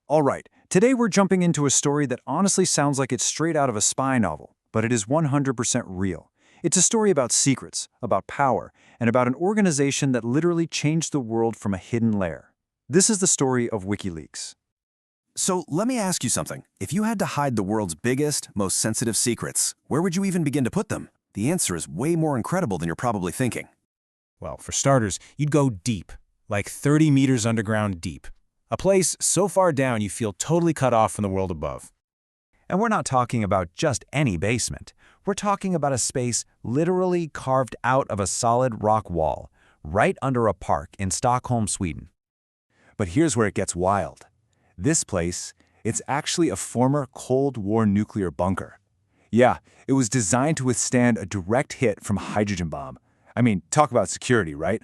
All right, today we're jumping into a story that honestly sounds like it's straight out of a spy novel, but it is 100% real. It's a story about secrets, about power, and about an organization that literally changed the world from a hidden lair. This is the story of WikiLeaks. So let me ask you something. If you had to hide the world's biggest, most sensitive secrets, where would you even begin to put them? The answer is way more incredible than you're probably thinking. Well, for starters, you'd go deep, like 30 meters underground deep. A place so far down you feel totally cut off from the world above. And we're not talking about just any basement. We're talking about a space literally carved out of a solid rock wall, right under a park in Stockholm, Sweden. But here's where it gets wild. This place, it's actually a former Cold War nuclear bunker. Yeah, it was designed to withstand a direct hit from a hydrogen bomb. I mean, talk about security, right?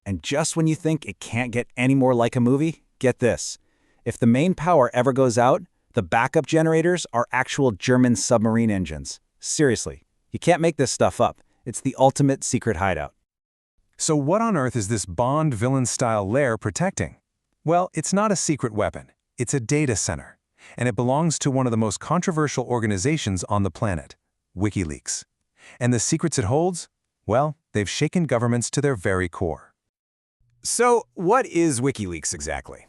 And just when you think it can't get any more like a movie, get this. If the main power ever goes out, the backup generators are actual German submarine engines. Seriously, you can't make this stuff up. It's the ultimate secret hideout. So what on earth is this Bond villain-style lair protecting? Well, it's not a secret weapon. It's a data center, and it belongs to one of the most controversial organizations on the planet, WikiLeaks. And the secrets it holds? Well, they've shaken governments to their very core. So, what is WikiLeaks exactly?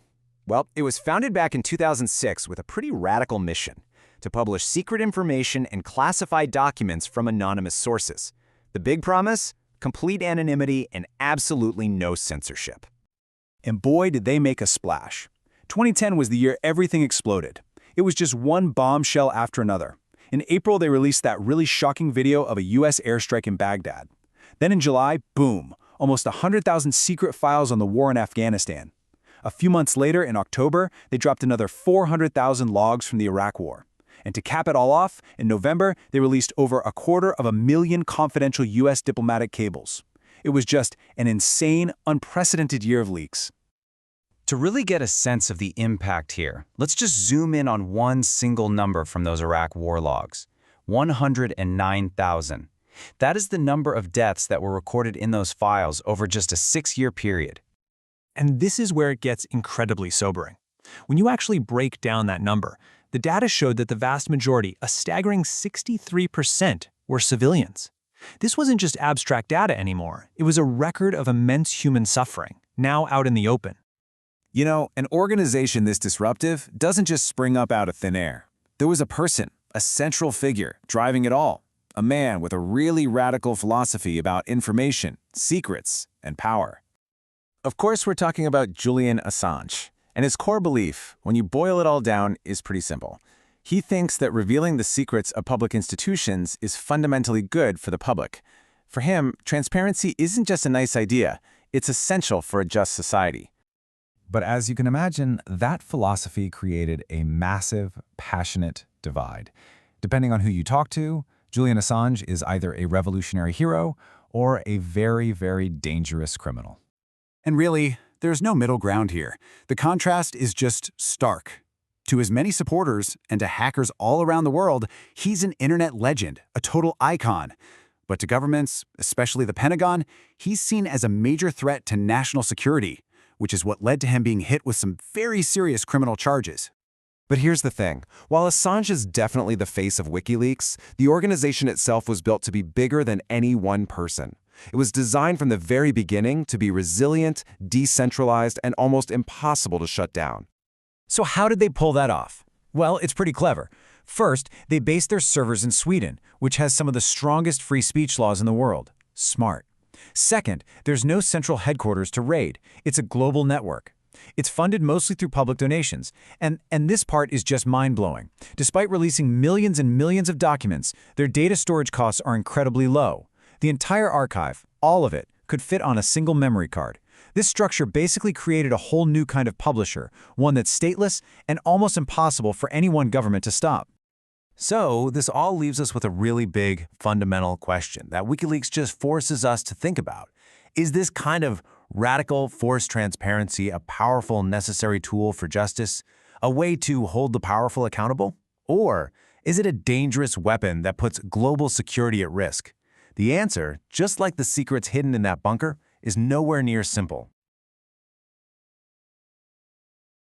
Well, it was founded back in 2006 with a pretty radical mission: to publish secret information and classified documents from anonymous sources. The big promise? Complete anonymity and absolutely no censorship. And boy, did they make a splash. 2010 was the year everything exploded. It was just one bombshell after another. In April, they released that really shocking video of a US airstrike in Baghdad. Then in July, boom, almost 100,000 secret files on the war in Afghanistan. A few months later, in October, they dropped another 400,000 logs from the Iraq War. And to cap it all off, in November, they released over 250,000 confidential US diplomatic cables. It was just an insane, unprecedented year of leaks. To really get a sense of the impact here, let's just zoom in on one single number from those Iraq war logs: 109,000. That is the number of deaths that were recorded in those files over just a 6-year period. And this is where it gets incredibly sobering. When you actually break down that number, the data showed that the vast majority, a staggering 63%, were civilians. This wasn't just abstract data anymore. It was a record of immense human suffering, now out in the open. You know, an organization this disruptive doesn't just spring up out of thin air. There was a person, a central figure, driving it all. A man with a really radical philosophy about information, secrets, and power. Of course, we're talking about Julian Assange. And his core belief, when you boil it all down, is pretty simple. He thinks that revealing the secrets of public institutions is fundamentally good for the public. For him, transparency isn't just a nice idea, it's essential for a just society. But as you can imagine, that philosophy created a massive, passionate divide. Depending on who you talk to, Julian Assange is either a revolutionary hero or a very, very dangerous criminal. And really, there's no middle ground here. The contrast is just stark. To his many supporters and to hackers all around the world, he's an internet legend, a total icon. But to governments, especially the Pentagon, he's seen as a major threat to national security, which is what led to him being hit with some very serious criminal charges. But here's the thing. While Assange is definitely the face of WikiLeaks, the organization itself was built to be bigger than any one person. It was designed from the very beginning to be resilient, decentralized, and almost impossible to shut down. So how did they pull that off? Well, it's pretty clever. First, they based their servers in Sweden, which has some of the strongest free speech laws in the world. Smart. Second, there's no central headquarters to raid. It's a global network. It's funded mostly through public donations, and this part is just mind-blowing. Despite releasing millions and millions of documents, their data storage costs are incredibly low. The entire archive, all of it, could fit on a single memory card. This structure basically created a whole new kind of publisher, one that's stateless and almost impossible for any one government to stop. So, this all leaves us with a really big, fundamental question that WikiLeaks just forces us to think about. Is this kind of radical forced transparency a powerful, necessary tool for justice? A way to hold the powerful accountable? Or is it a dangerous weapon that puts global security at risk? The answer, just like the secrets hidden in that bunker, is nowhere near simple.